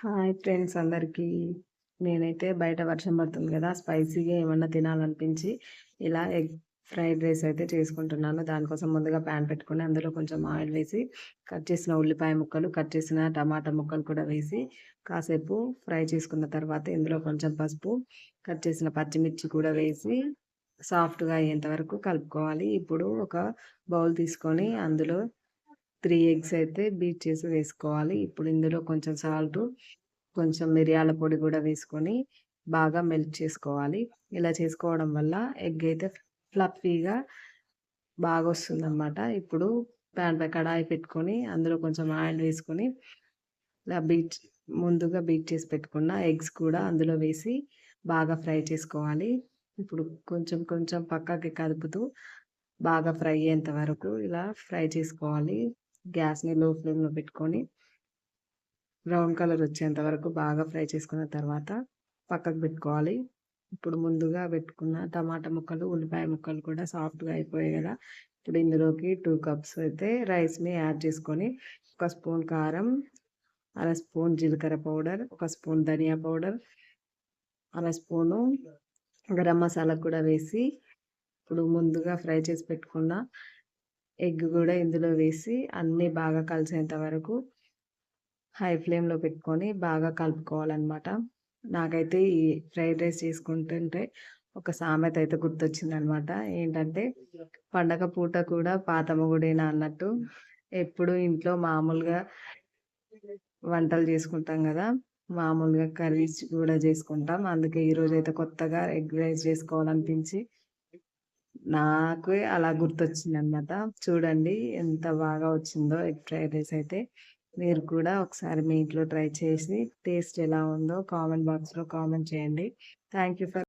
Hi friends అందరికీ. నేనైతే బయట వర్షం పడుతుంది కదా! స్పైసీగా ఏమన్నా తినాలనిపించి ఇలా ఎగ్ ఫ్రైడ్ రైస్ అయితే చేసుకుంటున్నాను. దానికోసం ముందుగా ప్యాన్ పెట్టుకొని అందులో కొంచెం ఆయిల్ వేసి కట్ చేసిన ఉల్లిపాయ ముక్కలు, కట్ చేసిన టమాటా ముక్కలు కూడా వేసి కాసేపు ఫ్రై చేసుకున్న తర్వాత ఇందులో కొంచెం పసుపు, కట్ చేసిన పచ్చిమిర్చి కూడా వేసి సాఫ్ట్‌గా అయ్యేంత వరకు కలుపుకోవాలి. ఇప్పుడు ఒక బౌల్ తీసుకొని అందులో 3 ఎగ్స్ అయితే బీట్ చేసి వేసుకోవాలి. ఇప్పుడు ఇందులో కొంచెం సాల్టు, కొంచెం మిరియాల పొడి గూడా వేసుకొని బాగా మెల్ట్ చేసుకోవాలి. ఇలా చేసుకోవడం వల్ల ఎగ్ అయితే ఫ్లఫీగా బాగొస్తుందనమాట. ఇప్పుడు ప్యాన్‌పై కడాయి పెట్టుకొని అందులో కొంచెం ఆయిల్ వేసుకొని ఇలా ముందుగా బీట్ చేసి పెట్టుకున్న ఎగ్స్ కూడా అందులో వేసి బాగా ఫ్రై చేసుకోవాలి. ఇప్పుడు కొంచెం కొంచెం పక్కకి కదుపుతూ బాగా ఫ్రై అయ్యేంత వరకు ఇలా ఫ్రై చేసుకోవాలి. గ్యాస్‌ని లో ఫ్లేమ్‌లో పెట్టుకొని బ్రౌన్ కలర్ వచ్చేంత వరకు బాగా ఫ్రై చేసుకున్న తర్వాత పక్కకు పెట్టుకోవాలి. ఇప్పుడు ముందుగా పెట్టుకున్న టమాటా ముక్కలు, ఉల్లిపాయ ముక్కలు కూడా సాఫ్ట్‌గా అయిపోయాయి గదా! ఇప్పుడు ఇందులోకి 2 కప్స్ అయితే రైస్‌ని యాడ్ చేసుకొని, ఒక స్పూన్ కారం, అర స్పూన్ జీలకర్ర పౌడర్, ఒక స్పూన్ ధనియా పౌడర్, అర స్పూను గరం మసాలా కూడా వేసి, ఇప్పుడు ముందుగా ఫ్రై చేసి పెట్టుకున్న ఎగ్ గూడా ఇందులో వేసి అన్నీ బాగా కలిసేంత వరకు హై ఫ్లేమ్‌లో పెట్టుకొని బాగా కలుపుకోవాలనమాట. నాకైతే ఈ ఫ్రైడ్ రైస్ చేసుకుంటుంటే ఒక సామెత అయితే గుర్తొచ్చిందనమాట. ఏంటంటే, పండగ పూట కూడా పాత మొగుడేనా అన్నట్టు ఎప్పుడు ఇంట్లో మామూలుగా వంటలు చేసుకుంటాం గదా! మామూలుగా కర్రీస్ గూడా చేసుకుంటాం. అందుకే ఈరోజైతే కొత్తగా ఎగ్ రైస్ చేసుకోవాలనిపించి నాకు అలా గుర్తొచ్చిందనమాట. చూడండి ఎంత బాగా వచ్చిందో ఎగ్ ఫ్రైడ్ రైస్ అయితే. మీరు కూడా ఒకసారి మీ ఇంట్లో ట్రై చేసి టేస్ట్ ఎలా ఉందో కామెంట్ బాక్స్‌లో కామెంట్ చేయండి. Thank you for